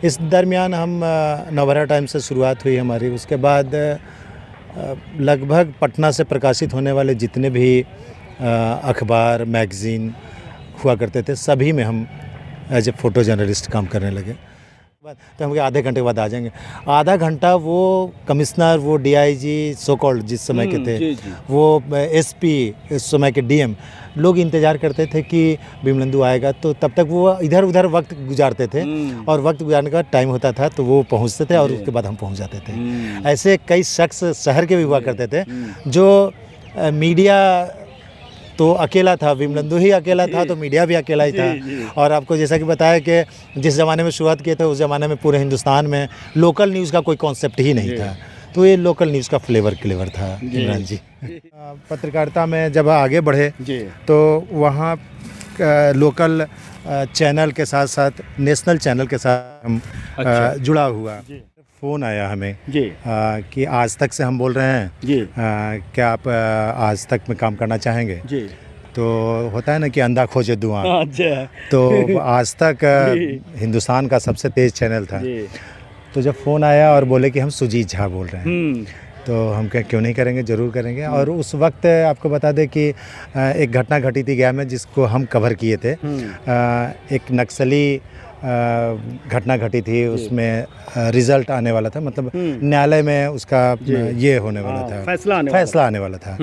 इस दरमियान हम नवभारत टाइम्स से शुरुआत हुई हमारी। उसके बाद लगभग पटना से प्रकाशित होने वाले जितने भी अखबार मैगज़ीन हुआ करते थे सभी में हम एज ए फ़ोटो जर्नलिस्ट काम करने लगे। तो हम आधे घंटे के बाद आ जाएंगे। आधा घंटा वो कमिश्नर, वो डीआईजी सो कॉल्ड जिस समय के थे, वो एसपी इस समय के डीएम लोग इंतज़ार करते थे कि बिमलेंदु आएगा, तो तब तक वो इधर उधर वक्त गुजारते थे और वक्त गुजारने का टाइम होता था तो वो पहुंचते थे और उसके बाद हम पहुंच जाते थे। ऐसे कई शख्स शहर के भी हुआ करते थे जो मीडिया तो अकेला था, बिमलेंदु ही अकेला था तो मीडिया भी अकेला ही था। और आपको जैसा कि बताया कि जिस ज़माने में शुरुआत किए थे उस ज़माने में पूरे हिंदुस्तान में लोकल न्यूज़ का कोई कॉन्सेप्ट ही नहीं था, तो ये लोकल न्यूज़ का फ्लेवर था इमरान जी। पत्रकारिता में जब आगे बढ़े तो वहाँ लोकल चैनल के साथ साथ नेशनल चैनल के साथ हम जुड़ा हुआ। फ़ोन आया हमें कि आज तक से हम बोल रहे हैं क्या आप आज तक में काम करना चाहेंगे? तो होता है ना कि अंधा खोजे धुआं। तो आज तक हिंदुस्तान का सबसे तेज़ चैनल था। तो जब फ़ोन आया और बोले कि हम सुजीत झा बोल रहे हैं, तो हम क्यों नहीं करेंगे, ज़रूर करेंगे। और उस वक्त आपको बता दें कि एक घटना घटी थी गया में जिसको हम कवर किए थे। एक नक्सली घटना घटी थी, उसमें रिज़ल्ट आने वाला था, मतलब न्यायालय में उसका ये होने वाला था, फैसला आने वाला था।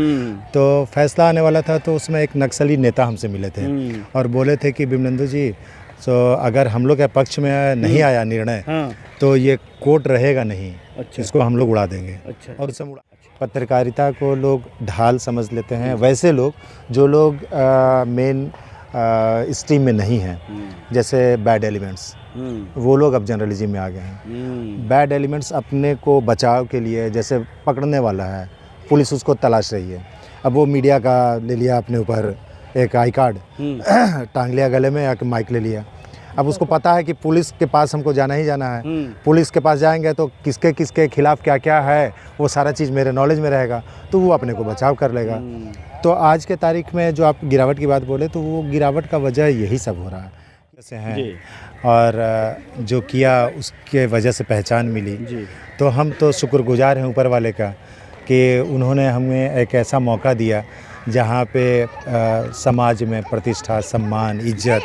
तो फैसला आने वाला था तो उसमें एक नक्सली नेता हमसे मिले थे और बोले थे कि बिमलेंदु जी, तो अगर हम लोग के पक्ष में नहीं आया निर्णय तो ये कोर्ट रहेगा नहीं, इसको हम लोग उड़ा देंगे। और उसे पत्रकारिता को लोग ढाल समझ लेते हैं, वैसे लोग जो लोग मेन स्ट्रीम में नहीं हैं, जैसे बैड एलिमेंट्स, वो लोग अब जर्नलिज्म में आ गए हैं। बैड एलिमेंट्स अपने को बचाव के लिए, जैसे पकड़ने वाला है, पुलिस उसको तलाश रही है, अब वो मीडिया का ले लिया अपने ऊपर एक आई कार्ड टांग लिया गले में या कि माइक ले लिया। अब उसको पता है कि पुलिस के पास हमको जाना ही जाना है, पुलिस के पास जाएंगे तो किसके किसके खिलाफ़ क्या क्या है वो सारा चीज़ मेरे नॉलेज में रहेगा, तो वो अपने को बचाव कर लेगा। तो आज के तारीख में जो आप गिरावट की बात बोले, तो वो गिरावट का वजह यही सब हो रहा है जैसे हैं, और जो किया उसके वजह से पहचान मिली। तो हम तो शुक्रगुजार हैं ऊपर वाले का कि उन्होंने हमें एक ऐसा मौका दिया जहाँ पे समाज में प्रतिष्ठा, सम्मान, इज्जत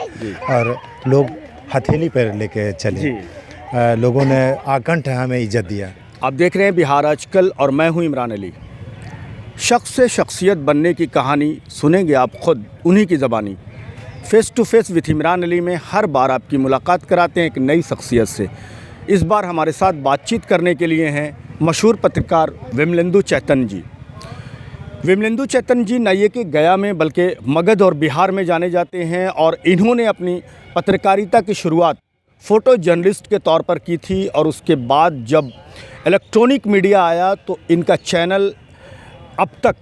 और लोग हथेली पर लेके चले। लोगों ने आकंठ हमें इज्जत दिया। आप देख रहे हैं बिहार आजकल और मैं हूं इमरान अली। शख्स से शख्सियत बनने की कहानी सुनेंगे आप खुद उन्हीं की ज़बानी। Face to face with Imran Ali में हर बार आपकी मुलाकात कराते हैं एक नई शख्सियत से। इस बार हमारे साथ बातचीत करने के लिए हैं मशहूर पत्रकार विमलेंदु चैतन्य जी। विमलेंदु चैतन्य जी न ये कि गया में बल्कि मगध और बिहार में जाने जाते हैं, और इन्होंने अपनी पत्रकारिता की शुरुआत फ़ोटो जर्नलिस्ट के तौर पर की थी। और उसके बाद जब इलेक्ट्रॉनिक मीडिया आया तो इनका चैनल अब तक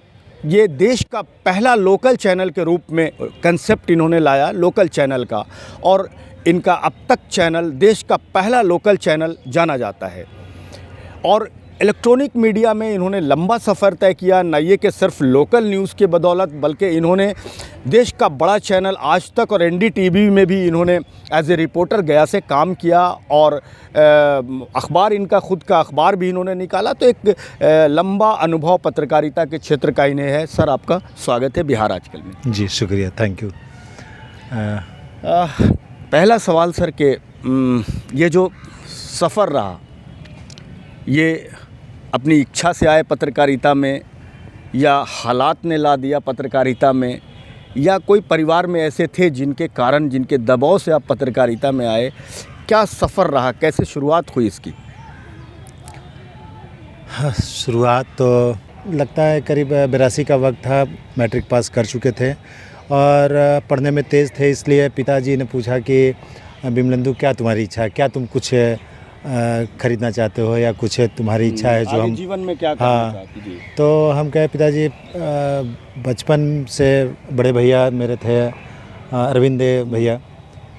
ये देश का पहला लोकल चैनल के रूप में कंसेप्ट इन्होंने लाया लोकल चैनल का, और इनका अब तक चैनल देश का पहला लोकल चैनल जाना जाता है। और इलेक्ट्रॉनिक मीडिया में इन्होंने लंबा सफ़र तय किया, न ये कि सिर्फ लोकल न्यूज़ के बदौलत, बल्कि इन्होंने देश का बड़ा चैनल आज तक और एनडीटीवी में भी इन्होंने एज ए रिपोर्टर गया से काम किया, और अखबार इनका खुद का अखबार भी इन्होंने निकाला। तो एक लंबा अनुभव पत्रकारिता के क्षेत्र का इन्हें है। सर, आपका स्वागत है बिहार आजकल में। जी शुक्रिया, थैंक यू। पहला सवाल सर के ये जो सफ़र रहा, ये अपनी इच्छा से आए पत्रकारिता में, या हालात ने ला दिया पत्रकारिता में, या कोई परिवार में ऐसे थे जिनके कारण, जिनके दबाव से आप पत्रकारिता में आए? क्या सफ़र रहा, कैसे शुरुआत हुई इसकी? हाँ, शुरुआत तो लगता है करीब 82 का वक्त था, मैट्रिक पास कर चुके थे और पढ़ने में तेज़ थे। इसलिए पिताजी ने पूछा कि बिमलेंदु क्या तुम्हारी इच्छा है, क्या तुम कुछ खरीदना चाहते हो या कुछ तुम्हारी इच्छा है जो हम जीवन में क्या करना चाहते जी? तो हम कहे पिताजी बचपन से बड़े भैया मेरे थे अरविंद भैया,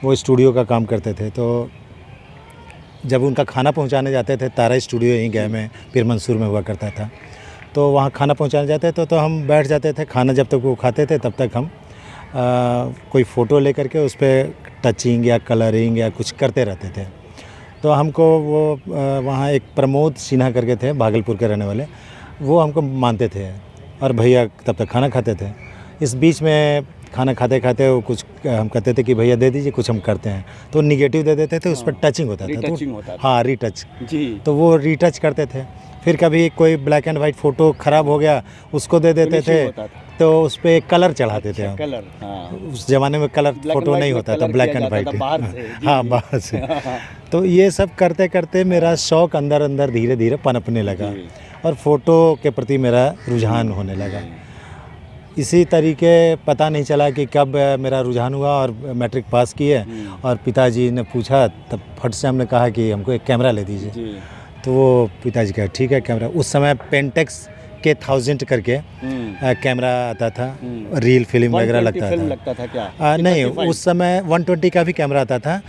वो स्टूडियो का काम करते थे। तो जब उनका खाना पहुंचाने जाते थे, तारा स्टूडियो यहीं गए में पीर मंसूर में हुआ करता था, तो वहाँ खाना पहुंचाने जाते थे तो हम बैठ जाते थे। खाना जब तक वो खाते थे तब तक हम कोई फ़ोटो लेकर के उस पर टचिंग या कलरिंग या कुछ करते रहते थे। तो हमको वो वहाँ एक प्रमोद सिन्हा करके थे, भागलपुर के रहने वाले, वो हमको मानते थे और भैया तब तक खाना खाते थे। इस बीच में खाना खाते खाते वो कुछ हम कहते थे कि भैया दे दीजिए, कुछ हम करते हैं, तो निगेटिव दे देते थे, उस पर टचिंग होता था, रीटचिंग होता था। हाँ रीटच जी। तो वो रीटच करते थे। फिर कभी कोई ब्लैक एंड वाइट फ़ोटो ख़राब हो गया, उसको दे देते फिनिशिंग थे, होता था। तो उस पर कलर चढ़ाते थे हम। कलर, हाँ। उस ज़माने में colour Black and photo white नहीं में होता था, कलर ब्लैक किया एंड जाता वाइट। था बाहर से। जी, हाँ, जी। बाहर से। तो ये सब करते करते मेरा शौक़ अंदर अंदर धीरे धीरे पनपने लगा जी। और फ़ोटो के प्रति मेरा रुझान होने लगा। इसी तरीके पता नहीं चला कि कब मेरा रुझान हुआ और मैट्रिक पास किए और पिताजी ने पूछा, तब फट से हमने कहा कि हमको एक कैमरा ले दीजिए। जी। तो वो पिताजी कहा ठीक है कैमरा। उस समय पेंटेक्स के 1000 करके कैमरा आता था, रील फिल्म वगैरह 120 लगता फिल्म था। लगता था क्या? नहीं, 35? उस समय 120 का भी कैमरा आता था,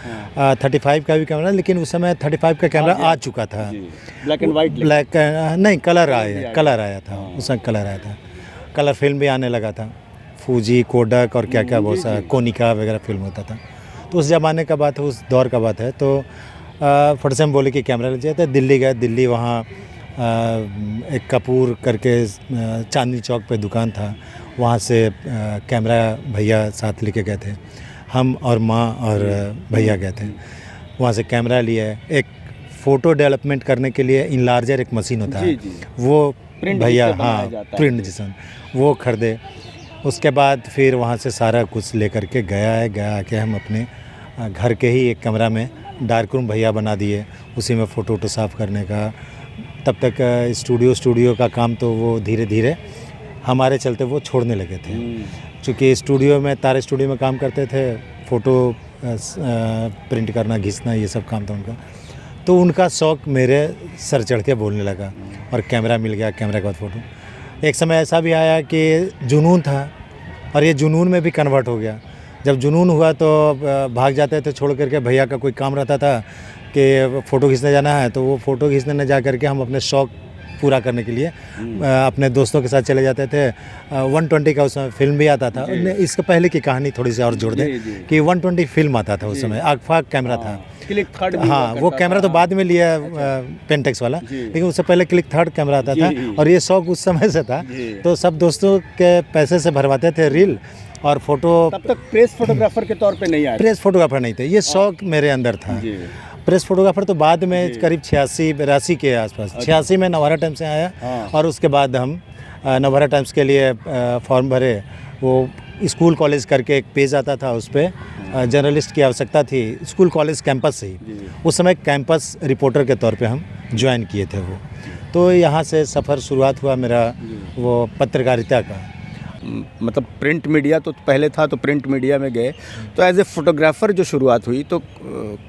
35 का भी कैमरा, लेकिन उस समय 35 का कैमरा आ चुका था। Black and white. ब्लैक नहीं, कलर आया था, उस समय कलर आया था। कलर फिल्म भी आने लगा था, फूजी, कोडक और क्या क्या बहुत सा कोनिका वगैरह फिल्म होता था। तो उस ज़माने का बात है, उस दौर का बात है। तो फट से हम बोले कि कैमरा ले जाते। दिल्ली गए, दिल्ली वहाँ एक कपूर करके चांदनी चौक पे दुकान था, वहाँ से कैमरा भैया साथ लेके गए थे। हम और माँ और भैया गए थे, वहाँ से कैमरा लिए। एक फ़ोटो डेवलपमेंट करने के लिए इनलार्जर एक मशीन होता है, वो भैया, हाँ प्रिंट जिसम, वो खरीदे। उसके बाद फिर वहाँ से सारा कुछ लेकर के गया कि हम अपने घर के ही एक कमरा में डार्क रूम भैया बना दिए, उसी में फ़ोटो साफ़ करने का। तब तक स्टूडियो का काम तो वो धीरे धीरे हमारे चलते वो छोड़ने लगे थे, क्योंकि स्टूडियो में तारे स्टूडियो में काम करते थे, फ़ोटो प्रिंट करना, घिसना, ये सब काम था उनका। तो उनका शौक़ मेरे सर चढ़ के बोलने लगा और कैमरा मिल गया। कैमरा के बाद फ़ोटो। एक समय ऐसा भी आया कि जुनून था और ये जुनून में भी कन्वर्ट हो गया। जब जुनून हुआ तो भाग जाते थे छोड़ करके। भैया का कोई काम रहता था कि फ़ोटो खींचने जाना है, तो वो फ़ोटो खींचने न जा करके हम अपने शौक़ पूरा करने के लिए अपने दोस्तों के साथ चले जाते थे। 120 का उस समय फिल्म भी आता था। इसके पहले की कहानी थोड़ी सी और जोड़ दें कि 120 फिल्म आता था उस समय, आगफाग कैमरा था। क्लिक थर्ड, हाँ, वो कैमरा तो बाद में लिया पेंटेक्स वाला, लेकिन उससे पहले क्लिक थर्ड कैमरा आता था और ये शौक़ उस समय से था। तो सब दोस्तों के पैसे से भरवाते थे रील और फ़ोटो। तब तक प्रेस फोटोग्राफर के तौर पे नहीं आए? प्रेस फोटोग्राफर नहीं थे, ये शौक़ मेरे अंदर था। प्रेस फोटोग्राफर तो बाद में करीब 86-82 के आसपास, 86 में नवारा टाइम्स से आया और उसके बाद हम नवारा टाइम्स के लिए फॉर्म भरे। वो स्कूल कॉलेज करके एक पेज आता था, उस पर जर्नलिस्ट की आवश्यकता थी, स्कूल कॉलेज कैंपस से ही। उस समय कैंपस रिपोर्टर के तौर पे हम ज्वाइन किए थे वो। तो यहाँ से सफ़र शुरुआत हुआ मेरा वो पत्रकारिता का। मतलब प्रिंट मीडिया तो पहले था, तो प्रिंट मीडिया में गए, तो एज ए फोटोग्राफ़र जो शुरुआत हुई, तो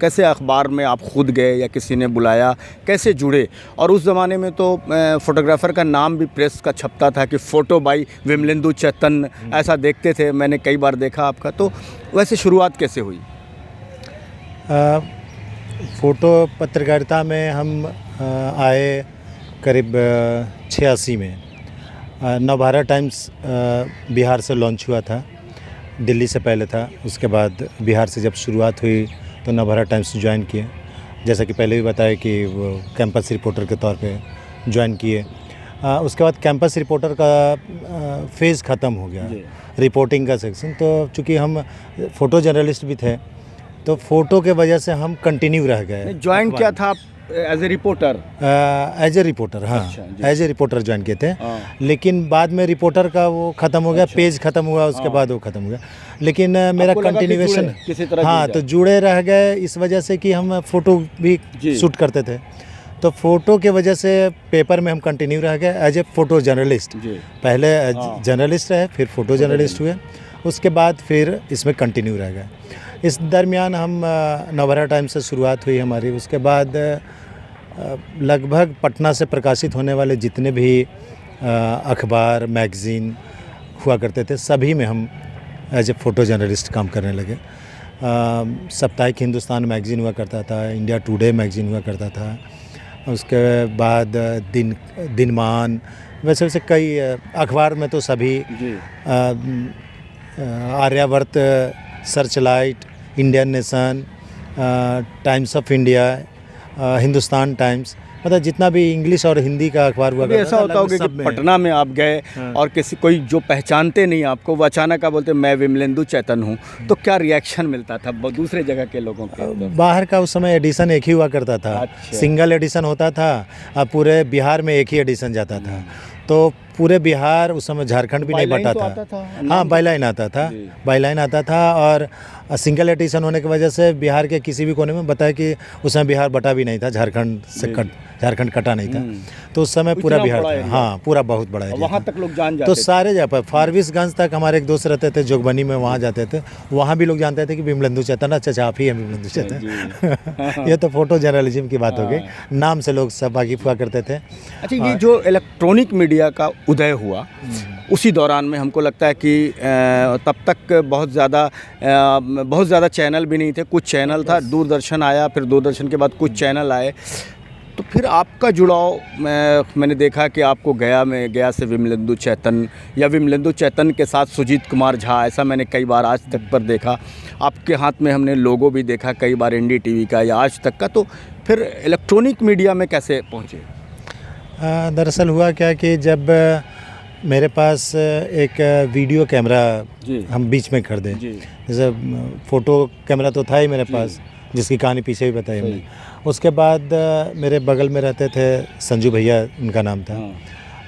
कैसे अखबार में आप खुद गए या किसी ने बुलाया, कैसे जुड़े? और उस ज़माने में तो फोटोग्राफ़र का नाम भी प्रेस का छपता था कि फ़ोटो बाई विमलेंदु चैतन्य, ऐसा देखते थे, मैंने कई बार देखा आपका। तो वैसे शुरुआत कैसे हुई? फ़ोटो पत्रकारिता में हम आए करीब 86 में। नवभारत टाइम्स बिहार से लॉन्च हुआ था, दिल्ली से पहले था। उसके बाद बिहार से जब शुरुआत हुई तो नवभारत टाइम्स ज्वाइन किए। जैसा कि पहले भी बताया कि वो कैंपस रिपोर्टर के तौर पे ज्वाइन किए। उसके बाद कैंपस रिपोर्टर का फेज़ ख़त्म हो गया, रिपोर्टिंग का सेक्शन। तो चूँकि हम फ़ोटो जर्नलिस्ट भी थे, तो फ़ोटो के वजह से हम कंटिन्यू रह गए। ज्वाइन क्या था as a reporter? As a reporter, हाँ, अच्छा, एज ए रिपोर्टर ज्वाइन किए थे। लेकिन बाद में रिपोर्टर का वो ख़त्म हो गया। अच्छा। पेज ख़त्म हुआ, उसके बाद वो ख़त्म हो गया। लेकिन मेरा कंटिन्यूएशन, हाँ, तो जुड़े रह गए इस वजह से कि हम फ़ोटो भी शूट करते थे। तो फ़ोटो के वजह से पेपर में हम कंटिन्यू रह गए एज ए फ़ोटो जर्नलिस्ट। पहले जर्नलिस्ट रहे, फिर फ़ोटो जर्नलिस्ट हुए, उसके बाद फिर इसमें कंटिन्यू रह गए। इस दरमियान हम नवभारत टाइम्स से शुरुआत हुई हमारी। उसके बाद लगभग पटना से प्रकाशित होने वाले जितने भी अखबार, मैगज़ीन हुआ करते थे, सभी में हम एज ए फ़ोटो जर्नलिस्ट काम करने लगे। साप्ताहिक हिंदुस्तान मैगज़ीन हुआ करता था, इंडिया टुडे मैगज़ीन हुआ करता था। उसके बाद दिनमान, वैसे वैसे कई अखबार में तो सभी, Aryavart, Searchlight, Indian Nation, Times of India, Hindustan Times, मतलब जितना भी इंग्लिश और हिंदी का अखबार हुआ कभी ऐसा होता होगा कि पटना में आप गए और किसी कोई जो पहचानते नहीं आपको, वो अचानक आप बोलते मैं विमलेंदु चैतन हूँ, तो क्या रिएक्शन मिलता था दूसरे जगह के लोगों के? बाहर का उस समय एडिशन एक ही हुआ करता था। अच्छा। सिंगल एडिशन होता था, अब पूरे बिहार में एक ही एडिशन जाता था। तो पूरे बिहार उस समय झारखंड भी नहीं बटा था। हाँ, बाईलाइन आता था, बाईलाइन आता था। और सिंगल एडिशन होने की वजह से बिहार के किसी भी कोने में बताया कि उस समय बिहार बटा भी नहीं था, झारखंड कटा नहीं था। तो उस समय पूरा बिहार था। हाँ, पूरा बहुत बड़ा एरिया, वहाँ तक लोग जान जाते तो सारे जा पाए। फारबिसगंज तक हमारे एक दोस्त रहते थे जोगबनी में, वहाँ जाते थे, वहाँ भी लोग जानते थे कि विमलेंदु चैतन, अच्छा आप ही हैं विमलेंदु चैतन। ये तो फोटो जर्नलिज्म की बात हो गई, नाम से लोग सब वाकिफ हुआ करते थे। अच्छा, ये जो इलेक्ट्रॉनिक मीडिया का उदय हुआ उसी दौरान में हमको लगता है कि तब तक बहुत ज़्यादा चैनल भी नहीं थे, कुछ चैनल था, दूरदर्शन आया, फिर दूरदर्शन के बाद कुछ चैनल आए, तो फिर आपका जुड़ाव मैंने देखा कि आपको गया से विमलेंदु चैतन या विमलेंदु चैतन के साथ सुजीत कुमार झा, ऐसा मैंने कई बार आज तक पर देखा। आपके हाथ में हमने लोगो भी देखा कई बार NDTV का या आज तक का। तो फिर इलेक्ट्रॉनिक मीडिया में कैसे पहुँचे? दरअसल हुआ क्या कि जब मेरे पास एक वीडियो कैमरा हम बीच में खरीदे, जैसे फ़ोटो कैमरा तो था ही मेरे पास, जिसकी कहानी पीछे भी बताई हमने। उसके बाद मेरे बगल में रहते थे संजू भैया, उनका नाम था,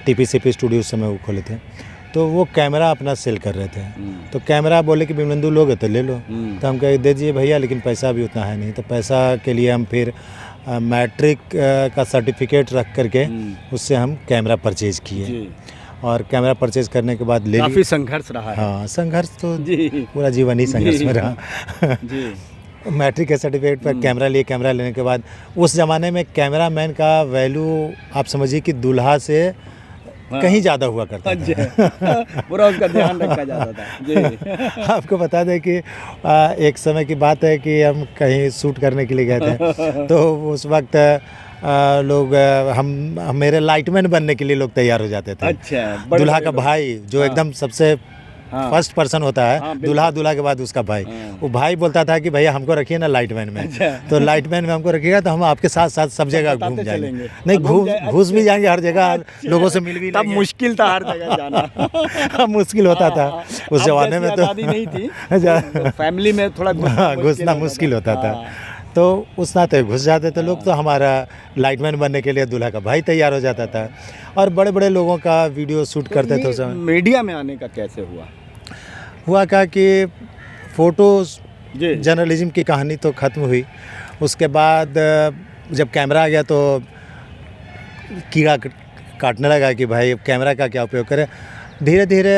TPCP स्टूडियो उस समय वो खोले थे, तो वो कैमरा अपना सेल कर रहे थे। तो कैमरा बोले कि विमलेंदु लोगे तो ले लो, तो हम कहे दे दीजिए भैया, लेकिन पैसा भी उतना है नहीं। तो पैसा के लिए हम फिर मैट्रिक का सर्टिफिकेट रख करके उससे हम कैमरा परचेज़ किए, और कैमरा परचेज़ करने के बाद ले काफ़ी संघर्ष रहा है। हाँ, संघर्ष तो पूरा जीवन ही संघर्ष में रहा। मैट्रिक के सर्टिफिकेट पर कैमरा लिए, कैमरा लेने के बाद उस ज़माने में कैमरा मैन का वैल्यू आप समझिए कि दूल्हा से कहीं ज़्यादा हुआ करता था। पूरा उसका ध्यान रखा जाता था। जी। आपको बता दें कि एक समय की बात है कि हम कहीं शूट करने के लिए गए थे, तो उस वक्त लोग मेरे लाइटमैन बनने के लिए लोग तैयार हो जाते थे। अच्छा। दूल्हा का भाई जो एकदम सबसे फर्स्ट पर्सन होता है, दूल्हा के बाद उसका भाई, वो भाई बोलता था कि भैया हमको रखिए ना लाइटमैन में। तो लाइटमैन में हमको रखिएगा तो हम आपके साथ साथ सब जगह घूम जाएंगे। नहीं, घूस भी जाएंगे हर जगह, लोगों से मिल भी तब मुश्किल था हर जगह जाना। मुश्किल होता था उस जमाने में, तो नहीं थी, फैमिली में थोड़ा घुसना मुश्किल होता था। तो उस नाते घुस जाते थे लोग, तो हमारा लाइटमैन बनने के लिए दूल्हा का भाई तैयार हो जाता था, और बड़े बड़े लोगों का वीडियो शूट करते थे। मीडिया में आने का कैसे हुआ क्या कि फ़ोटो जर्नलिज्म की कहानी तो ख़त्म हुई। उसके बाद जब कैमरा आ गया तो कीड़ा काटने लगा कि भाई कैमरा का क्या उपयोग करें। धीरे धीरे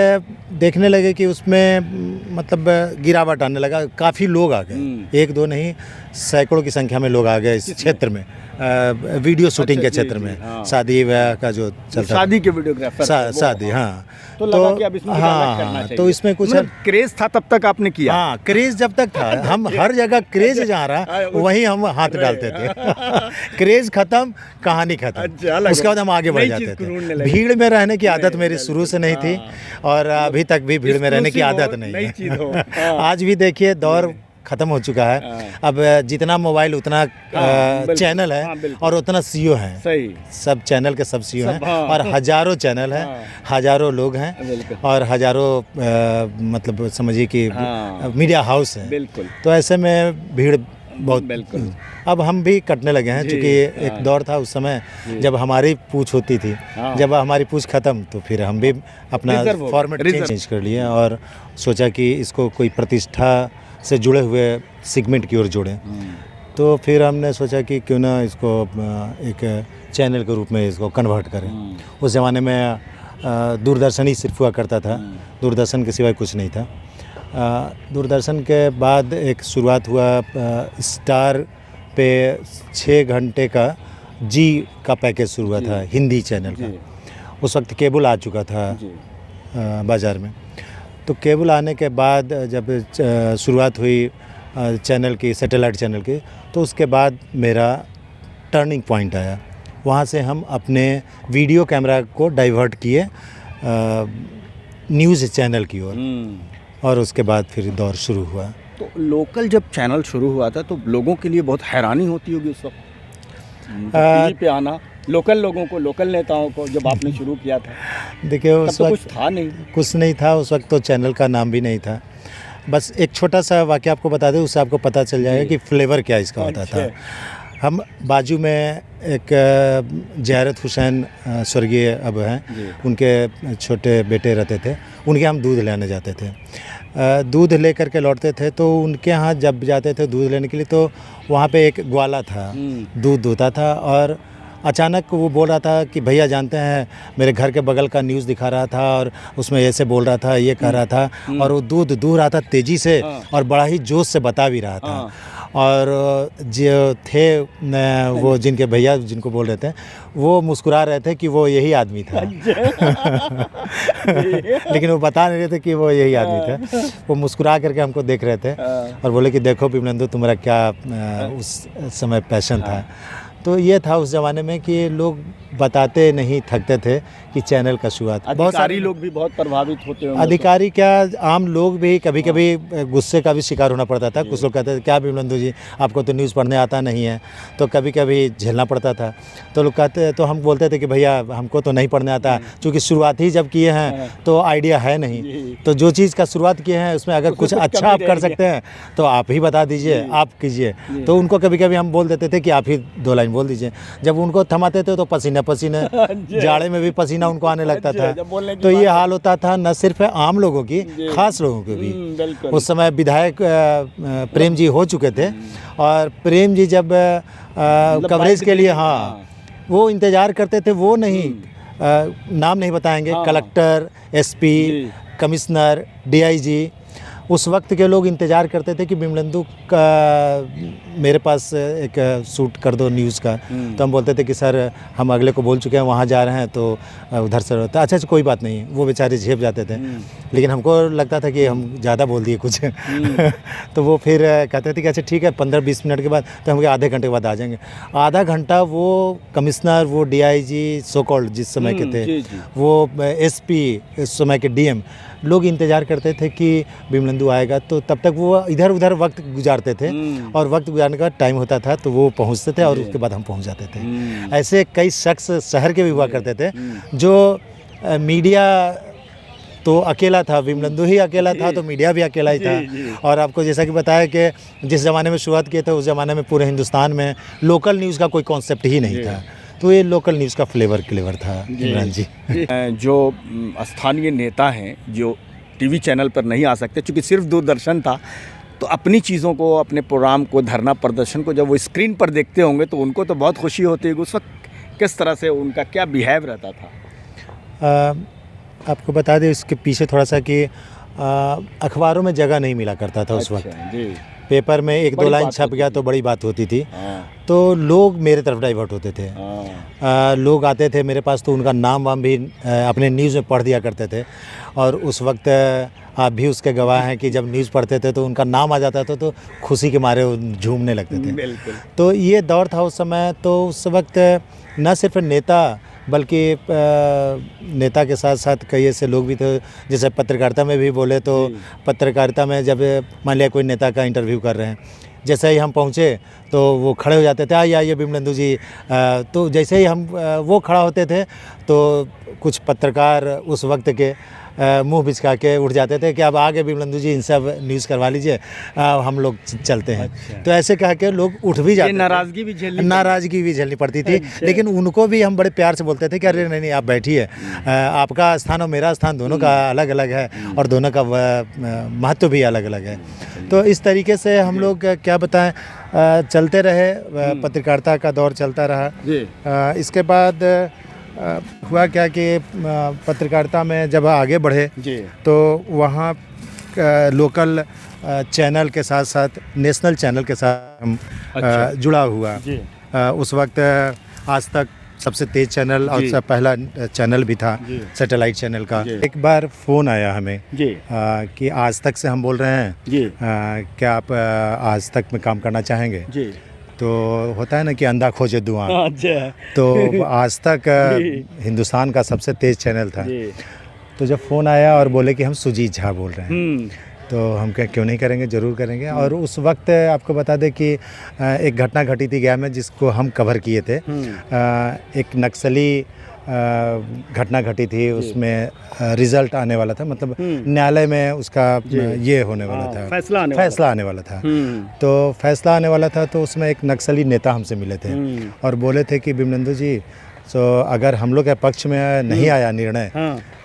देखने लगे कि उसमें मतलब गिरावट आने लगा, काफ़ी लोग आ गए, एक दो नहीं सैकड़ों की संख्या में लोग आ गए इस क्षेत्र में, वीडियो शूटिंग के क्षेत्र में। हाँ। शादी ब्याह का जो चलता, शादी के वीडियोग्राफर, शादी, हाँ, तो लगा कि अब इसमें हाँ, तो इसमें कुछ क्रेज था तब तक आपने किया। हाँ, क्रेज जब तक था, हम हर जगह क्रेज जहाँ रहा वहीं हम हाथ डालते थे। क्रेज खत्म, कहानी खत्म, उसके बाद हम आगे बढ़ जाते थे। भीड़ में रहने की आदत मेरी शुरू से नहीं थी, और अभी तक भी भीड़ में रहने की आदत नहीं है। आज भी देखिए दौर ख़त्म हो चुका है। अब जितना मोबाइल उतना चैनल है, और उतना CEO है। सही। सब चैनल के सब CEO हैं, और हज़ारों चैनल हैं, हज़ारों लोग हैं, और हज़ारों मतलब समझिए कि मीडिया हाउस है। बिल्कुल। तो ऐसे में भीड़ बहुत, अब हम भी कटने लगे हैं, क्योंकि एक दौर था उस समय जब हमारी पूछ होती थी। जब हमारी पूछ ख़त्म तो फिर हम भी अपना फॉर्मेट चेंज कर लिए, और सोचा कि इसको कोई प्रतिष्ठा से जुड़े हुए सेगमेंट की ओर जोड़ें। तो फिर हमने सोचा कि क्यों ना इसको एक चैनल के रूप में इसको कन्वर्ट करें। उस ज़माने में दूरदर्शन ही सिर्फ हुआ करता था, दूरदर्शन के सिवाय कुछ नहीं था। दूरदर्शन के बाद एक शुरुआत हुआ स्टार पे 6 घंटे का जी का पैकेज शुरू हुआ था, हिंदी चैनल का। उस वक्त केबल आ चुका था बाज़ार में। तो केबल आने के बाद जब शुरुआत हुई चैनल की, सैटेलाइट चैनल की, तो उसके बाद मेरा टर्निंग पॉइंट आया। वहाँ से हम अपने वीडियो कैमरा को डाइवर्ट किए न्यूज़ चैनल की ओर, और उसके बाद फिर दौर शुरू हुआ। तो लोकल जब चैनल शुरू हुआ था तो लोगों के लिए बहुत हैरानी होती होगी उस वक्त। टीवी पे आना, लोकल लोगों को, लोकल नेताओं को जब आपने शुरू किया था? देखिए तब उस तो वक्त कुछ था नहीं। कुछ नहीं था, उस वक्त तो चैनल का नाम भी नहीं था। बस एक छोटा सा वाक़या आपको बता दें, उससे आपको पता चल जाएगा कि फ्लेवर क्या इसका होता था। हम बाजू में एक ज़ियारत हुसैन स्वर्गीय अब हैं, उनके छोटे बेटे रहते थे, उनके हम दूध लेने जाते थे। दूध ले करके लौटते थे तो उनके यहाँ जब जाते थे दूध लेने के लिए तो वहाँ पे एक ग्वाला था, दूध दूता था, और अचानक वो बोल रहा था कि भैया जानते हैं मेरे घर के बगल का न्यूज़ दिखा रहा था और उसमें ऐसे बोल रहा था, ये कह रहा था, और वो दूध दूह रहा था तेज़ी से और बड़ा ही जोश से बता भी रहा था। और जो थे वो जिनके भैया जिनको बोल रहे थे वो मुस्कुरा रहे थे कि वो यही आदमी था। लेकिन वो बता नहीं रहे थे कि वो यही आदमी था। वो मुस्कुरा करके हमको देख रहे थे और बोले कि देखो विमलेंदु तुम्हारा क्या उस समय पैशन था। तो ये था उस ज़माने में कि लोग बताते नहीं थकते थे कि चैनल का शुरुआत। बहुत सारे लोग भी बहुत प्रभावित होते हैं। अधिकारी क्या, आम लोग भी कभी कभी गुस्से का भी शिकार होना पड़ता था। कुछ लोग कहते थे क्या विमलेंदु जी आपको तो न्यूज़ पढ़ने आता नहीं है, तो कभी कभी झेलना पड़ता था। तो लोग कहते, तो हम बोलते थे कि भैया हमको तो नहीं पढ़ने आता, क्योंकि शुरुआत ही जब किए हैं तो आइडिया है नहीं। तो जो चीज़ का शुरुआत किए हैं उसमें अगर कुछ अच्छा आप कर सकते हैं तो आप ही बता दीजिए, आप कीजिए। तो उनको कभी कभी हम बोल देते थे कि आप ही 2 लाइन बोल दीजिए। जब उनको थमाते थे तो पसीना पसीना, जाड़े में भी पसीना उनको आने लगता था। तो ये हाल होता था न सिर्फ आम लोगों की, खास लोगों की भी। उस समय विधायक प्रेम जी हो चुके थे और प्रेम जी जब कवरेज के लिए वो इंतज़ार करते थे। वो नहीं नाम नहीं बताएंगे, कलेक्टर, एसपी, कमिश्नर, डीआईजी, उस वक्त के लोग इंतज़ार करते थे कि विमलेंदु का मेरे पास एक शूट कर दो न्यूज़ का। तो हम बोलते थे कि सर हम अगले को बोल चुके हैं, वहाँ जा रहे हैं, तो उधर से होता। अच्छा कोई बात नहीं, वो बेचारे झेप जाते थे। लेकिन हमको लगता था कि हम ज़्यादा बोल दिए कुछ। तो वो फिर कहते थे कि अच्छा ठीक है 15-20 मिनट के बाद, तो हम आधे घंटे के बाद आ जाएंगे। आधा घंटा वो कमिश्नर, वो डीआईजी सो कॉल्ड जिस समय के थे, वो एसपी इस समय के डीएम, लोग इंतज़ार करते थे कि विमलेंदु आएगा। तो तब तक वो इधर उधर वक्त गुजारते थे और वक्त गुजारने का टाइम होता था तो वो पहुंचते थे और उसके बाद हम पहुंच जाते थे। ऐसे कई शख्स शहर के भी हुआ करते थे जो मीडिया तो अकेला था, विमलेंदु ही अकेला था तो मीडिया भी अकेला ही था। और आपको जैसा कि बताया कि जिस ज़माने में शुरुआत किए थे उस ज़माने में पूरे हिंदुस्तान में लोकल न्यूज़ का कोई कॉन्सेप्ट ही नहीं था। तो ये लोकल न्यूज़ का फ्लेवर था इमरान जी। जो स्थानीय नेता हैं जो टीवी चैनल पर नहीं आ सकते, चूँकि सिर्फ दूरदर्शन था, तो अपनी चीज़ों को, अपने प्रोग्राम को, धरना प्रदर्शन को जब वो स्क्रीन पर देखते होंगे तो उनको तो बहुत खुशी होती है। उस वक्त किस तरह से उनका क्या बिहेव रहता था? आपको बता दें इसके पीछे थोड़ा सा कि अखबारों में जगह नहीं मिला करता था उस वक्त। पेपर में 1-2 लाइन छप गया तो बड़ी बात होती थी। तो लोग मेरे तरफ डाइवर्ट होते थे। लोग आते थे मेरे पास तो उनका नाम वाम भी अपने न्यूज़ में पढ़ दिया करते थे। और उस वक्त आप भी उसके गवाह हैं कि जब न्यूज़ पढ़ते थे तो उनका नाम आ जाता था तो खुशी के मारे झूमने लगते थे। तो ये दौर था उस समय। तो उस वक्त न सिर्फ नेता बल्कि नेता के साथ साथ कई ऐसे लोग भी थे, जैसे पत्रकारिता में भी बोले तो पत्रकारिता में जब मान लिया कोई नेता का इंटरव्यू कर रहे हैं, जैसे ही हम पहुँचे तो वो खड़े हो जाते थे, आइए विमलेंदु जी। तो जैसे ही हम वो खड़ा होते थे तो कुछ पत्रकार उस वक्त के मुंह बिचका के उठ जाते थे कि अब आगे विमलेंदु जी इनसे अब न्यूज़ करवा लीजिए, हम लोग चलते हैं। अच्छा। तो ऐसे कह के लोग उठ भी जाते, नाराज़गी भी झेलनी पड़ती थी। अच्छा। लेकिन उनको भी हम बड़े प्यार से बोलते थे कि अरे नहीं आप बैठिए, आपका स्थान और मेरा स्थान दोनों का अलग अलग है और दोनों का महत्व भी अलग अलग है। तो इस तरीके से हम लोग क्या बताएं, चलते रहे, पत्रकारिता का दौर चलता रहा। इसके बाद हुआ क्या कि पत्रकारिता में जब आगे बढ़े तो वहाँ लोकल चैनल के साथ साथ नेशनल चैनल के साथ हम जुड़ा हुआ। उस वक्त आज तक सबसे तेज़ चैनल और सबसे पहला चैनल भी था सैटेलाइट चैनल का। एक बार फ़ोन आया हमें कि आज तक से हम बोल रहे हैं, क्या आप आज तक में काम करना चाहेंगे? तो होता है ना कि अंधा खोजे धुआं। तो आज तक हिंदुस्तान का सबसे तेज़ चैनल था। तो जब फ़ोन आया और बोले कि हम सुजीत झा बोल रहे हैं, तो हम क्यों नहीं करेंगे, ज़रूर करेंगे। और उस वक्त आपको बता दें कि एक घटना घटी थी गया में जिसको हम कवर किए थे। एक नक्सली घटना घटी थी, उसमें रिज़ल्ट आने वाला था, मतलब न्यायालय में उसका ये होने वाला था, फैसला आने वाला था। तो फैसला आने वाला था, तो उसमें एक नक्सली नेता हमसे मिले थे और बोले थे कि बिमलेंदु जी, तो अगर हम लोग के पक्ष में नहीं आया निर्णय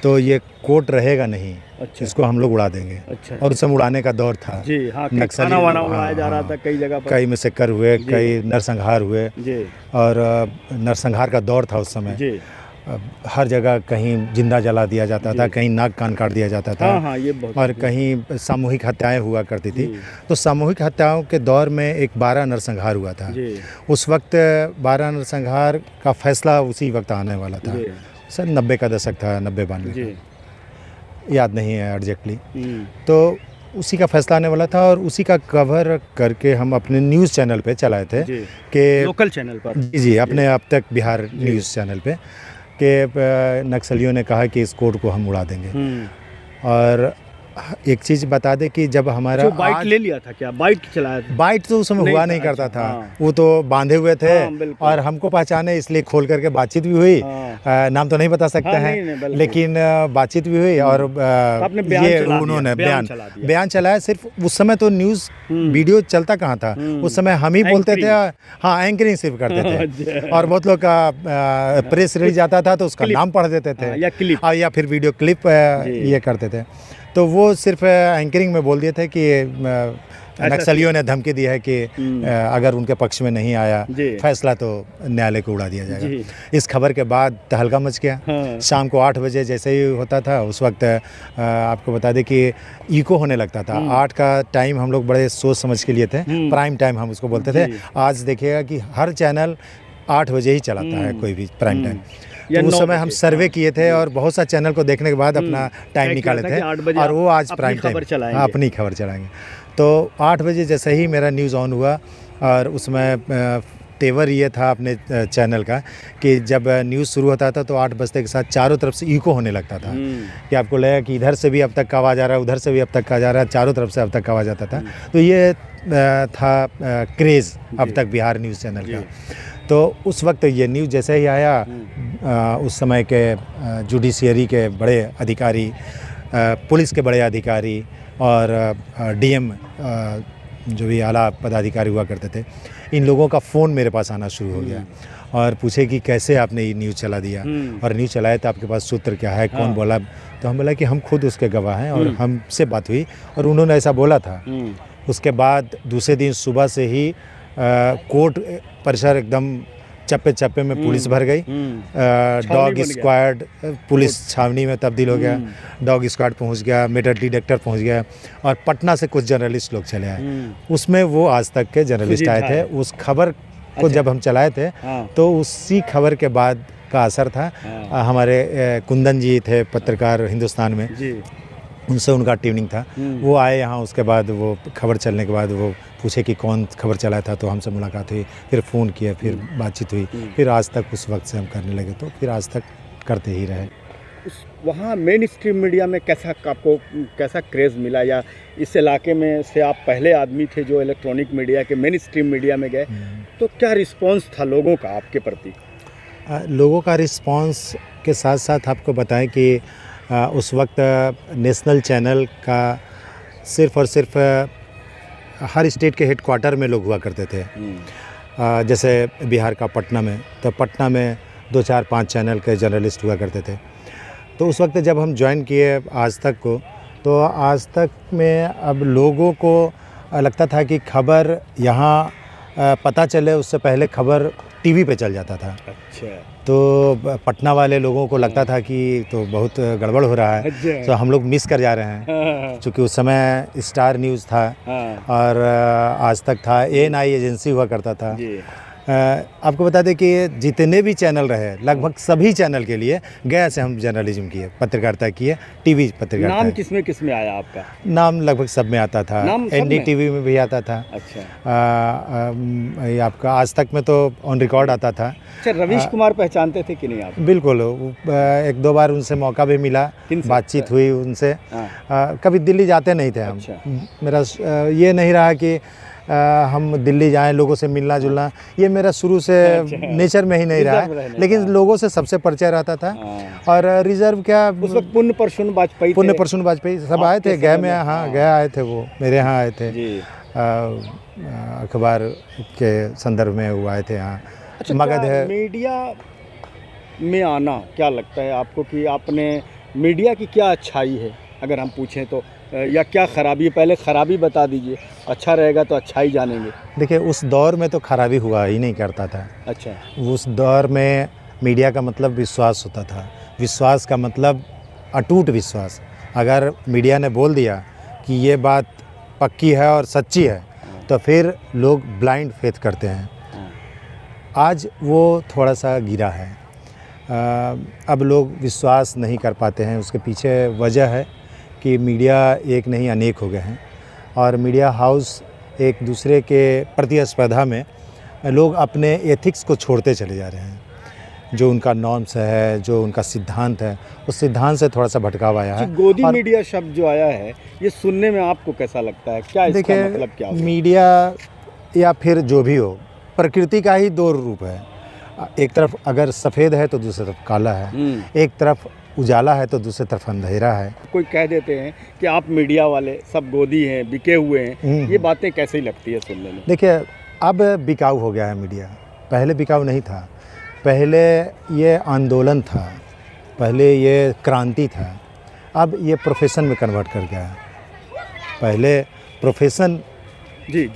तो ये कोर्ट रहेगा नहीं। अच्छा। इसको हम लोग उड़ा देंगे। अच्छा। और उस समय उड़ाने का दौर था जी। नक्सली उड़ाया जा रहा था कई जगह पर, कई मैसेकर हुए, कई नरसंहार हुए जी। और नरसंहार का दौर था उस समय जी। हर जगह कहीं जिंदा जला दिया जाता था, कहीं नाक कान काट दिया जाता था। ये और कहीं सामूहिक हत्याएं हुआ करती थी। तो सामूहिक हत्याओं के दौर में एक 12 नरसंहार हुआ था। उस वक्त 12 नरसंहार का फैसला उसी वक्त आने वाला था। सर 90 का दशक था, 90-92, याद नहीं है एग्जैक्टली। तो उसी का फैसला आने वाला था और उसी का कवर करके हम अपने न्यूज़ चैनल पे चलाए थे कि लोकल चैनल पर जी, अपने अब तक बिहार न्यूज़ चैनल पे, कि नक्सलियों ने कहा कि इस कोर्ट को हम उड़ा देंगे। और एक चीज़ बता दे कि जब हमारा बाइट ले लिया था, क्या बाइट चलाया था? बाइट तो उस समय हुआ नहीं करता था। वो तो बांधे हुए थे और हमको पहचाने इसलिए खोल करके बातचीत भी हुई। नाम तो नहीं बता सकते हैं, लेकिन बातचीत भी हुई। और ये उन्होंने बयान चलाया। सिर्फ उस समय तो न्यूज़ वीडियो चलता कहाँ था, उस समय हम ही बोलते थे। हाँ, एंकरिंग सिर्फ करते थे। और बहुत लोग का प्रेस रिलीज आता था तो उसका नाम पढ़ देते थे, या फिर वीडियो क्लिप ये करते थे। तो वो सिर्फ एंकरिंग में बोल दिए थे कि नक्सलियों ने धमकी दी है कि अगर उनके पक्ष में नहीं आया फैसला तो न्यायालय को उड़ा दिया जाएगा। इस खबर के बाद तहलका मच गया। शाम को 8 बजे जैसे ही होता था, उस वक्त आपको बता दें कि इको होने लगता था। 8 का टाइम हम लोग बड़े सोच समझ के लिए थे, प्राइम टाइम हम उसको बोलते थे। आज देखिएगा कि हर चैनल 8 बजे ही चलाता है, कोई भी प्राइम टाइम। तो उस समय हम सर्वे किए थे और बहुत सा चैनल को देखने के बाद अपना टाइम निकाले थे, और वो आज प्राइम टाइम अपनी खबर चलाएंगे। तो 8 बजे जैसे ही मेरा न्यूज़ ऑन हुआ, और उसमें तेवर ये था अपने चैनल का कि जब न्यूज़ शुरू होता था तो 8 बजते के साथ चारों तरफ से इको होने लगता था, कि आपको लगेगा कि इधर से भी अब तक का आवाज़ आ रहा है, उधर से भी अब तक का जा रहा है, चारों तरफ से अब तक का आवाज़ आता था। तो ये था क्रेज़ अब तक बिहार न्यूज़ चैनल का। तो उस वक्त ये न्यूज़ जैसे ही आया, उस समय के जुडिशियरी के बड़े अधिकारी, पुलिस के बड़े अधिकारी और डीएम जो भी आला पदाधिकारी हुआ करते थे, इन लोगों का फ़ोन मेरे पास आना शुरू हो गया और पूछे कि कैसे आपने ये न्यूज़ चला दिया, और न्यूज़ चलाया तो आपके पास सूत्र क्या है, कौन बोला। तो हम बोला कि हम खुद उसके गवाह हैं और हमसे बात हुई और उन्होंने ऐसा बोला था। उसके बाद दूसरे दिन सुबह से ही कोर्ट परिसर एकदम चप्पे चप्पे में पुलिस भर गई। डॉग स्क्वाड पुलिस छावनी में तब्दील हो गया। डॉग स्क्वाड पहुंच गया, मेटल डिटेक्टर पहुंच गया, और पटना से कुछ जर्नलिस्ट लोग चले आए। उसमें वो आज तक के जर्नलिस्ट आए थे। उस खबर को जब हम चलाए थे तो उसी खबर के बाद का असर था। हमारे कुंदन जी थे पत्रकार हिंदुस्तान में, उनसे उनका ट्यूनिंग था। वो आए यहाँ, उसके बाद वो खबर चलने के बाद वो पूछे कि कौन खबर चलाया था, तो हमसे मुलाकात हुई, फिर फ़ोन किया, फिर बातचीत हुई, फिर आज तक उस वक्त से हम करने लगे, तो फिर आज तक करते ही रहे। वहाँ मेन स्ट्रीम मीडिया में आपको कैसा क्रेज़ मिला, या इस इलाके में से आप पहले आदमी थे जो इलेक्ट्रॉनिक मीडिया के मेन स्ट्रीम मीडिया में गए, तो क्या रिस्पॉन्स था लोगों का आपके प्रति? लोगों का रिस्पॉन्स के साथ साथ आपको बताएं कि उस वक्त नेशनल चैनल का सिर्फ़ और सिर्फ हर स्टेट के हेडक्वार्टर में लोग हुआ करते थे। जैसे बिहार का पटना में, तो पटना में 2, 4, 5 चैनल के जर्नलिस्ट हुआ करते थे। तो उस वक्त जब हम ज्वाइन किए आज तक को, तो आज तक में अब लोगों को लगता था कि खबर यहाँ पता चले उससे पहले खबर टीवी पे चल जाता था। अच्छा। तो पटना वाले लोगों को लगता था कि तो बहुत गड़बड़ हो रहा है, तो हम लोग मिस कर जा रहे हैं। क्योंकि उस समय स्टार न्यूज़ था और आज तक था, ANI एजेंसी हुआ करता था। आपको बता दें कि जितने भी चैनल रहे लगभग सभी चैनल के लिए गया से हम जर्नलिज्म किए, पत्रकारिता किए, टीवी पत्रकारिता। नाम किस में आया आपका? नाम लगभग सब में आता था, नाम सब NDTV में भी आता था। अच्छा। ये आपका आज तक में तो ऑन रिकॉर्ड आता था। अच्छा, रवीश कुमार पहचानते थे कि नहीं आप? बिल्कुल, एक दो बार उनसे मौका भी मिला, बातचीत हुई उनसे। कभी दिल्ली जाते नहीं थे हम। अच्छा। मेरा ये नहीं रहा कि हम दिल्ली जाएं, लोगों से मिलना जुलना, ये मेरा शुरू से नेचर में ही नहीं रहा है, लेकिन लोगों से सबसे परिचय रहता था। और रिजर्व क्या, उस वक्त पुण्य परशुन वाजपेयी सब आए थे गया में। हाँ, गया आए थे, वो मेरे यहाँ आए थे, अखबार के संदर्भ में वो आए थे यहाँ। अच्छा, मगध है। मीडिया में आना क्या लगता है आपको कि आपने मीडिया की क्या अच्छाई है अगर हम पूछें तो, या क्या खराबी है? पहले खराबी बता दीजिए, अच्छा रहेगा तो अच्छाई जानेंगे। देखिए, उस दौर में तो खराबी हुआ ही नहीं करता था। अच्छा। उस दौर में मीडिया का मतलब विश्वास होता था, विश्वास का मतलब अटूट विश्वास। अगर मीडिया ने बोल दिया कि ये बात पक्की है और सच्ची है तो फिर लोग ब्लाइंड फेथ करते हैं। आज वो थोड़ा सा गिरा है। अब लोग विश्वास नहीं कर पाते हैं। उसके पीछे वजह है कि मीडिया एक नहीं अनेक हो गए हैं और मीडिया हाउस एक दूसरे के प्रतिस्पर्धा में लोग अपने एथिक्स को छोड़ते चले जा रहे हैं। जो उनका नॉर्म्स है, जो उनका सिद्धांत है, उस सिद्धांत से थोड़ा सा भटकाव आया है। गोदी मीडिया शब्द जो आया है, ये सुनने में आपको कैसा लगता है? क्या इसका मतलब क्या है? मीडिया या फिर जो भी हो, प्रकृति का ही दो रूप है। एक तरफ अगर सफ़ेद है तो दूसरी तरफ काला है, एक तरफ उजाला है तो दूसरी तरफ अंधेरा है। कोई कह देते हैं कि आप मीडिया वाले सब गोदी हैं, बिके हुए हैं, ये बातें कैसी लगती है सुनने में? देखिए, अब बिकाऊ हो गया है मीडिया, पहले बिकाऊ नहीं था। पहले ये आंदोलन था, पहले ये क्रांति था, अब ये प्रोफेशन में कन्वर्ट कर गया है। पहले प्रोफेशन जी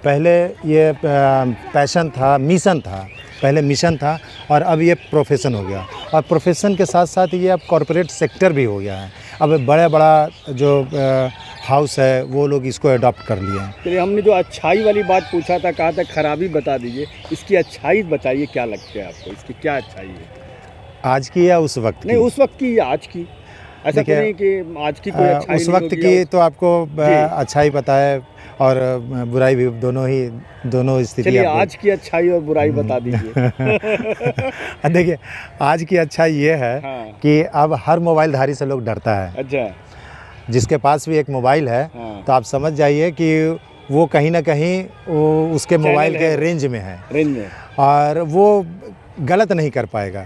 पहले ये पैशन था, मिशन था, पहले मिशन था और अब ये प्रोफेशन हो गया। और प्रोफेशन के साथ साथ ये अब कॉरपोरेट सेक्टर भी हो गया है। अब बड़ा जो हाउस है वो लोग इसको अडॉप्ट कर लिए हैं। चलिए, हमने जो अच्छाई वाली बात पूछा था, कहा था खराबी बता दीजिए, इसकी अच्छाई बताइए, क्या लगता है आपको, इसकी क्या अच्छाई है? आज की या उस वक्त की? नहीं, उस वक्त की या आज की। ऐसा तो नहीं कि आज की कोई अच्छाई उस वक्त की तो आपको अच्छाई पता है और बुराई भी, दोनों स्थिति। चलिए, आज की अच्छाई और बुराई बता दीजिए। देखिए, आज की अच्छाई ये है कि अब हर मोबाइलधारी से लोग डरता है। अच्छा। जिसके पास भी एक मोबाइल है तो आप समझ जाइए कि वो कहीं ना कहीं उसके मोबाइल के रेंज में है और वो गलत नहीं कर पाएगा।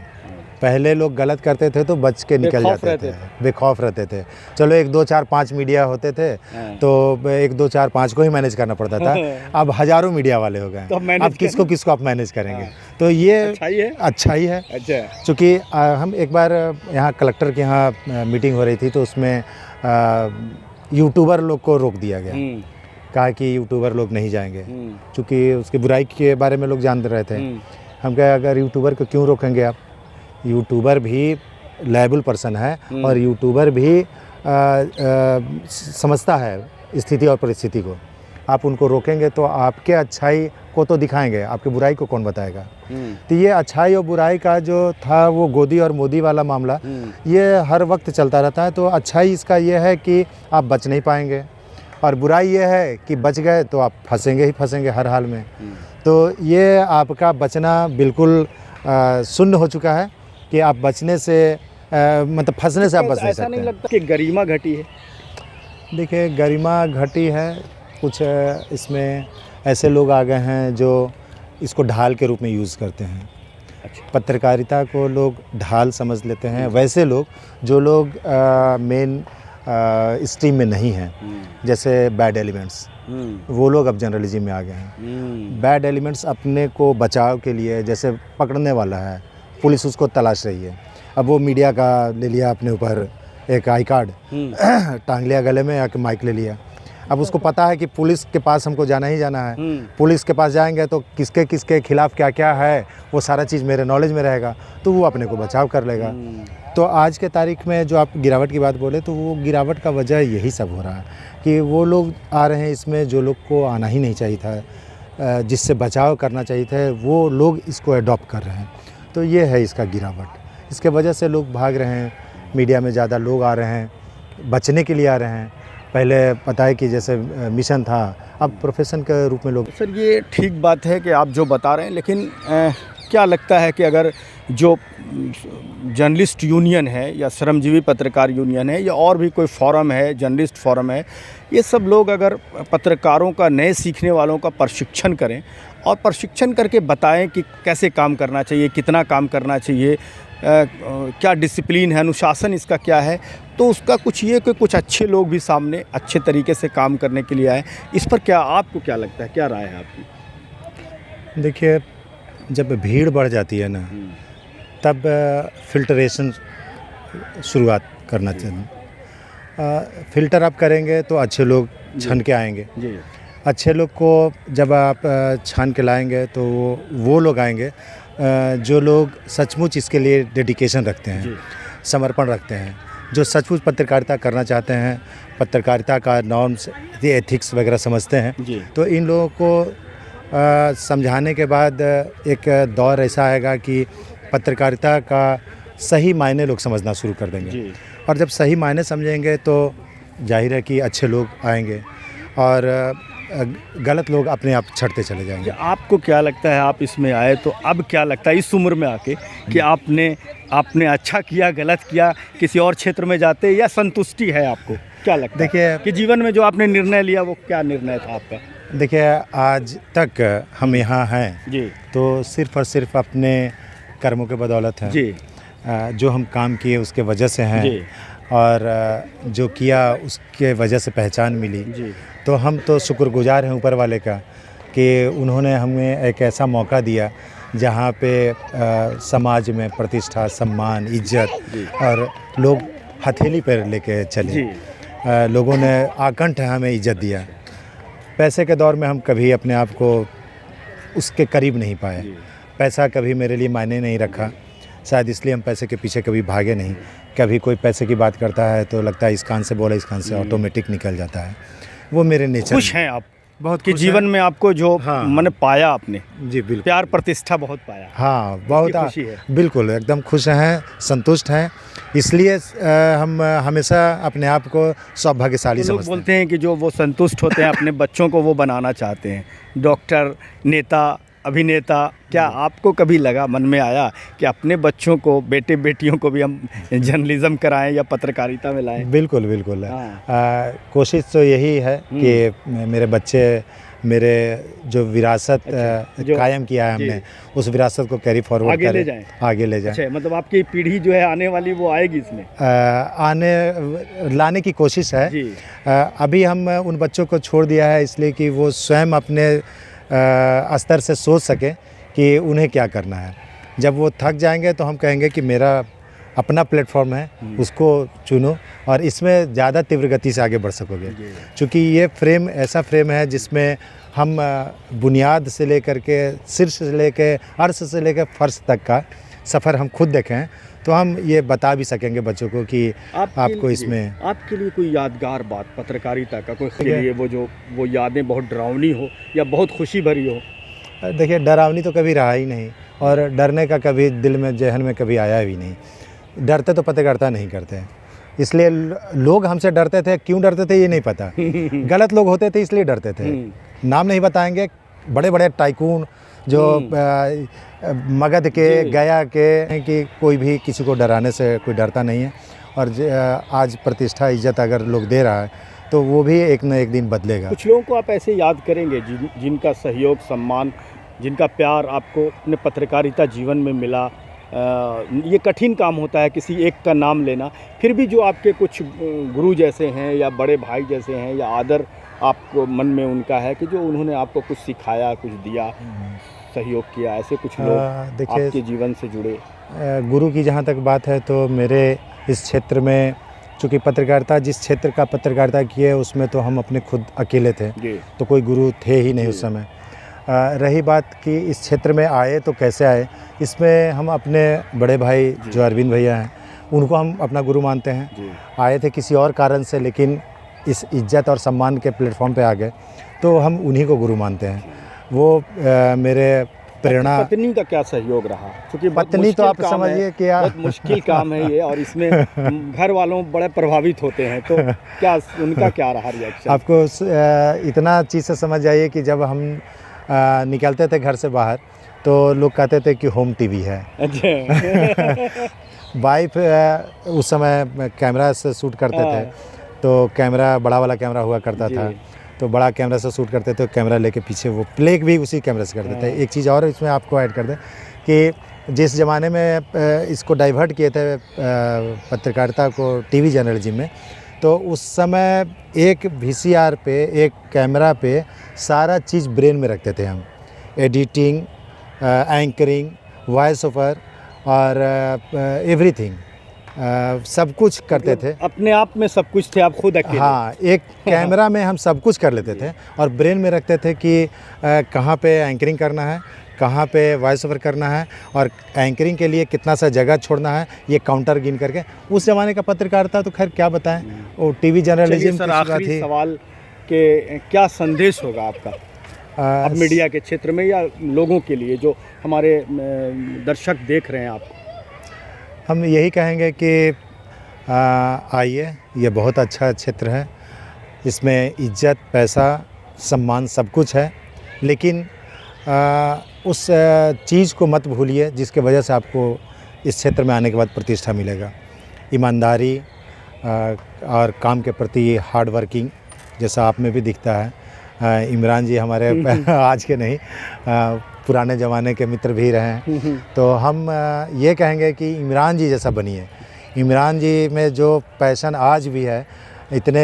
पहले लोग गलत करते थे तो बच के निकल जाते थे, बेखौफ रहते थे। चलो 1 2 4 5 मीडिया होते थे तो 1 2 4 5 को ही मैनेज करना पड़ता था। अब हज़ारों मीडिया वाले हो गए, तो अब किसको आप मैनेज करेंगे? तो ये अच्छाई है। अच्छा। चूँकि हम एक बार यहाँ कलेक्टर के यहाँ मीटिंग हो रही थी तो उसमें यूट्यूबर लोग को रोक दिया गया, कहा कि यूट्यूबर लोग नहीं जाएंगे, चूँकि उसकी बुराई के बारे में लोग जान रहे थे। हम कहे, अगर यूट्यूबर को क्यों रोकेंगे आप? यूट्यूबर भी लायबल पर्सन है और यूट्यूबर भी समझता है स्थिति और परिस्थिति को। आप उनको रोकेंगे तो आपके अच्छाई को तो दिखाएंगे, आपकी बुराई को कौन बताएगा? तो ये अच्छाई और बुराई का जो था वो गोदी और मोदी वाला मामला, ये हर वक्त चलता रहता है। तो अच्छाई इसका ये है कि आप बच नहीं पाएंगे और बुराई ये है कि बच गए तो आप फंसेंगे हर हाल में। तो ये आपका बचना बिल्कुल शून्य हो चुका है कि आप बचने से मतलब फंसने से आप बच नहीं सकते। ऐसा नहीं लगता कि गरिमा घटी है? देखिए, गरिमा घटी है, कुछ इसमें ऐसे लोग आ गए हैं जो इसको ढाल के रूप में यूज़ करते हैं। अच्छा। पत्रकारिता को लोग ढाल समझ लेते हैं। वैसे लोग जो लोग मेन स्ट्रीम में नहीं हैं, जैसे बैड एलिमेंट्स, वो लोग अब जर्नलिज्म में आ गए हैं। बैड एलिमेंट्स अपने को बचाव के लिए, जैसे पकड़ने वाला है, पुलिस उसको तलाश रही है, अब वो मीडिया का ले लिया अपने ऊपर एक आई कार्ड टांग लिया गले में, या माइक ले लिया। अब उसको पता है कि पुलिस के पास हमको जाना ही जाना है, पुलिस के पास जाएंगे तो किसके किसके खिलाफ क्या क्या है वो सारा चीज़ मेरे नॉलेज में रहेगा, तो वो अपने को बचाव कर लेगा। तो आज के तारीख में जो आप गिरावट की बात बोले, तो वो गिरावट का वजह यही सब हो रहा है कि वो लोग आ रहे हैं इसमें जो लोग को आना ही नहीं चाहिए था, जिससे बचाव करना चाहिए था वो लोग इसको अडॉप्ट कर रहे हैं। तो ये है इसका गिरावट। इसके वजह से लोग भाग रहे हैं, मीडिया में ज़्यादा लोग आ रहे हैं, बचने के लिए आ रहे हैं। पहले पता है कि जैसे मिशन था, अब प्रोफेशन के रूप में लोग। सर ये ठीक बात है कि आप जो बता रहे हैं, लेकिन क्या लगता है कि अगर जो जर्नलिस्ट यूनियन है या श्रमजीवी पत्रकार यूनियन है या और भी कोई फोरम है, जर्नलिस्ट फोरम है, ये सब लोग अगर पत्रकारों का, नए सीखने वालों का प्रशिक्षण करें और प्रशिक्षण करके बताएं कि कैसे काम करना चाहिए, कितना काम करना चाहिए, क्या डिसिप्लिन है, अनुशासन इसका क्या है, तो उसका कुछ ये कि कुछ अच्छे लोग भी सामने अच्छे तरीके से काम करने के लिए आए। इस पर क्या आपको क्या लगता है, क्या राय है आपकी? देखिए, जब भीड़ बढ़ जाती है ना, तब फिल्टरेशन शुरुआत करना चाहिए। फ़िल्टर आप करेंगे तो अच्छे लोग छन के आएंगे। जी। अच्छे लोग को जब आप छान के लाएंगे तो वो लोग आएंगे जो लोग सचमुच इसके लिए डेडिकेशन रखते हैं, समर्पण रखते हैं, जो सचमुच पत्रकारिता करना चाहते हैं, पत्रकारिता का नॉर्म्स, ये एथिक्स वगैरह समझते हैं। तो इन लोगों को समझाने के बाद एक दौर ऐसा आएगा कि पत्रकारिता का सही मायने लोग समझना शुरू कर देंगे। और जब सही मायने समझेंगे तो जाहिर है कि अच्छे लोग आएंगे और गलत लोग अपने आप छटते चले जाएंगे। आपको क्या लगता है, आप इसमें आए तो अब क्या लगता है इस उम्र में आके कि आपने अच्छा किया, गलत किया, किसी और क्षेत्र में जाते, या संतुष्टि है आपको? क्या लगता है देखिए कि जीवन में जो आपने निर्णय लिया वो क्या निर्णय था आपका? देखिए, आज तक हम यहाँ हैं जी, तो सिर्फ़ और सिर्फ अपने कर्मों के बदौलत हैं जी, जो हम काम किए उसके वजह से हैं जी, और जो किया उसके वजह से पहचान मिली। जी, तो हम तो शुक्रगुजार हैं ऊपर वाले का कि उन्होंने हमें एक ऐसा मौका दिया जहाँ पे समाज में प्रतिष्ठा, सम्मान, इज्जत और लोग हथेली पर लेके चले। लोगों ने आकंठ हमें इज्जत दिया। पैसे के दौर में हम कभी अपने आप को उसके करीब नहीं पाए। पैसा कभी मेरे लिए मायने नहीं रखा, शायद इसलिए हम पैसे के पीछे कभी भागे नहीं। कभी कोई पैसे की बात करता है तो लगता है इस कान से बोला इस कान से ऑटोमेटिक निकल जाता है। वो मेरे नेचर। खुश हैं आप बहुत कि जीवन में आपको जो मैंने पाया, आपने जी बिल्कुल प्यार प्रतिष्ठा बहुत पाया। हाँ, बहुत खुशी है। बिल्कुल एकदम खुश हैं, संतुष्ट हैं। इसलिए हम हमेशा अपने आप को सौभाग्यशाली लोग समझते हैं। बोलते हैं कि जो वो संतुष्ट होते हैं अपने बच्चों को वो बनाना चाहते हैं, डॉक्टर, नेता, अभिनेता। क्या आपको कभी लगा, मन में आया कि अपने बच्चों को, बेटे बेटियों को भी हम जर्नलिज्म कराएं या पत्रकारिता में लाएं? बिल्कुल बिल्कुल। हाँ। कोशिश तो यही है कि मेरे बच्चे, मेरे जो विरासत कायम किया है हमने, उस विरासत को कैरी फॉरवर्ड आगे ले करें, जाएं। आगे ले जाएं। अच्छा, मतलब आपकी पीढ़ी जो है आने वाली वो आएगी इसमें? लाने की कोशिश है। जी। अभी हम उन बच्चों को छोड़ दिया है इसलिए कि वो स्वयं अपने स्तर से सोच सके कि उन्हें क्या करना है। जब वो थक जाएंगे तो हम कहेंगे कि मेरा अपना प्लेटफॉर्म है, उसको चुनो और इसमें ज़्यादा तीव्र गति से आगे बढ़ सकोगे। क्योंकि ये फ्रेम ऐसा फ्रेम है जिसमें हम बुनियाद से लेकर के, शीर्ष से लेकर, अर्श से लेकर फर्श तक का सफ़र हम खुद देखें हैं, तो हम ये बता भी सकेंगे बच्चों को कि आपको इसमें। आपके लिए कोई यादगार बात पत्रकारिता का कोई के लिए वो यादें बहुत डरावनी हो या बहुत खुशी भरी हो? देखिए, डरावनी तो कभी रहा ही नहीं और डरने का कभी दिल में, जहन में कभी आया भी नहीं। डरते तो पत्रकारिता नहीं करते, इसलिए लोग हमसे डरते थे। क्यों डरते थे ये नहीं पता। गलत लोग होते थे इसलिए डरते थे। नाम नहीं बताएंगे, बड़े बड़े टाइकून जो मगध के, गया के, कि कोई भी किसी को डराने से कोई डरता नहीं है। और आज प्रतिष्ठा, इज्जत अगर लोग दे रहा है तो वो भी एक न एक दिन बदलेगा। कुछ लोगों को आप ऐसे याद करेंगे जिनका सहयोग, सम्मान, जिनका प्यार आपको अपने पत्रकारिता जीवन में मिला? ये कठिन काम होता है किसी एक का नाम लेना, फिर भी जो आपके कुछ गुरु जैसे हैं या बड़े भाई जैसे हैं या आदर आपको मन में उनका है कि जो उन्होंने आपको कुछ सिखाया, कुछ दिया, सहयोग किया, ऐसे कुछ लोग आपके जीवन से जुड़े? गुरु की जहाँ तक बात है तो मेरे इस क्षेत्र में, चूँकि पत्रकारिता, जिस क्षेत्र का पत्रकारिता की है उसमें तो हम अपने खुद अकेले थे, तो कोई गुरु थे ही नहीं उस समय। रही बात कि इस क्षेत्र में आए तो कैसे आए, इसमें हम अपने बड़े भाई जो अरविंद भैया हैं उनको हम अपना गुरु मानते हैं। आए थे किसी और कारण से, लेकिन इस इज्जत और सम्मान के प्लेटफॉर्म पे आ गए तो हम उन्हीं को गुरु मानते हैं। वो मेरे प्रेरणा। पत्नी का क्या सहयोग रहा? क्योंकि बहुत पत्नी तो मुश्किल आप काम समझिए है, कि बहुत मुश्किल काम है ये, और इसमें घर वालों बड़े प्रभावित होते हैं, तो क्या उनका क्या रहा रिएक्शन? आपको इतना चीज़ से समझ जाइए कि जब हम निकलते थे घर से बाहर तो लोग कहते थे कि होम टीवी है। अच्छा। वाइफ उस समय कैमरा से शूट करते थे, तो कैमरा बड़ा वाला कैमरा हुआ करता था, तो बड़ा कैमरा से शूट करते थे, तो कैमरा लेके पीछे वो प्ले भी उसी कैमरे से करते थे। एक चीज़ और इसमें आपको ऐड कर दें कि जिस ज़माने में इसको डाइवर्ट किए थे पत्रकारिता को टीवी जर्नलिज्म में, तो उस समय एक वीसीआर पे, एक कैमरा पे सारा चीज़ ब्रेन में रखते थे हम। एडिटिंग, एंकरिंग, वॉइस ओवर और एवरीथिंग, सब कुछ करते थे। अपने आप में सब कुछ थे, आप खुद अकेले? हाँ, एक कैमरा में हम सब कुछ कर लेते थे और ब्रेन में रखते थे कि कहाँ पे एंकरिंग करना है, कहाँ पे वॉइस ओवर करना है, और एंकरिंग के लिए कितना सा जगह छोड़ना है, ये काउंटर गिन करके। उस ज़माने का पत्रकारिता तो खैर क्या बताएं, वो टीवी जर्नलिज्म की शुरुआत आखिरी थी। सवाल के क्या संदेश होगा आपका अब मीडिया के क्षेत्र में, या लोगों के लिए जो हमारे दर्शक देख रहे हैं आपको? हम यही कहेंगे कि आइए, ये बहुत अच्छा क्षेत्र है, इसमें इज्जत, पैसा, सम्मान सब कुछ है, लेकिन उस चीज़ को मत भूलिए जिसके वजह से आपको इस क्षेत्र में आने के बाद प्रतिष्ठा मिलेगा। ईमानदारी और काम के प्रति हार्ड वर्किंग, जैसा आप में भी दिखता है। इमरान जी हमारे आज के नहीं, पुराने ज़माने के मित्र भी रहे हैं, तो हम ये कहेंगे कि इमरान जी जैसा बनिए। इमरान जी में जो पैशन आज भी है, इतने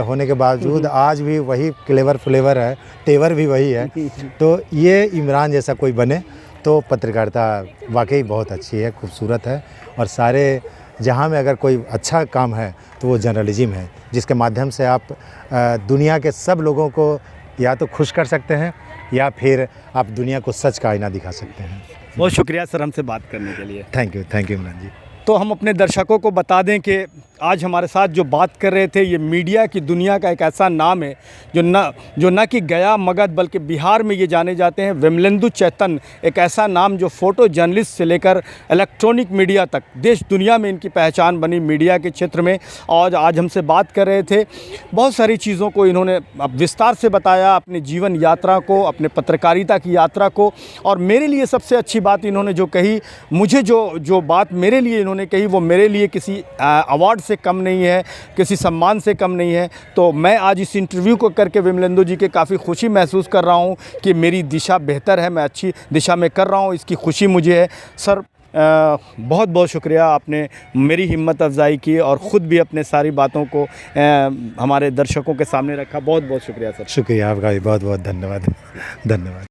होने के बावजूद आज भी वही क्लेवर फ्लेवर है, तेवर भी वही है, तो ये इमरान जैसा कोई बने तो पत्रकारिता वाकई बहुत अच्छी है, खूबसूरत है, और सारे जहाँ में अगर कोई अच्छा काम है तो वो जर्नलिज्म है, जिसके माध्यम से आप दुनिया के सब लोगों को या तो खुश कर सकते हैं या फिर आप दुनिया को सच का आईना दिखा सकते हैं। बहुत शुक्रिया सर हमसे बात करने के लिए। थैंक यू इमरान जी। तो हम अपने दर्शकों को बता दें कि आज हमारे साथ जो बात कर रहे थे, ये मीडिया की दुनिया का एक ऐसा नाम है जो न कि गया मगध बल्कि बिहार में ये जाने जाते हैं। विमलेंदु चैतन्य एक ऐसा नाम जो फ़ोटो जर्नलिस्ट से लेकर इलेक्ट्रॉनिक मीडिया तक देश दुनिया में इनकी पहचान बनी मीडिया के क्षेत्र में। और आज हमसे बात कर रहे थे, बहुत सारी चीज़ों को इन्होंने विस्तार से बताया, अपने जीवन यात्रा को, अपने पत्रकारिता की यात्रा को। और मेरे लिए सबसे अच्छी बात इन्होंने जो कही, मुझे जो बात मेरे लिए इन्होंने कही, वो मेरे लिए किसी अवार्ड से कम नहीं है, किसी सम्मान से कम नहीं है। तो मैं आज इस इंटरव्यू को करके विमलेंदु जी के काफ़ी खुशी महसूस कर रहा हूँ कि मेरी दिशा बेहतर है, मैं अच्छी दिशा में कर रहा हूँ, इसकी खुशी मुझे है। सर बहुत बहुत शुक्रिया, आपने मेरी हिम्मत अफजाई की और ख़ुद भी अपने सारी बातों को हमारे दर्शकों के सामने रखा। बहुत बहुत शुक्रिया सर। शुक्रिया आपका भी, बहुत बहुत धन्यवाद।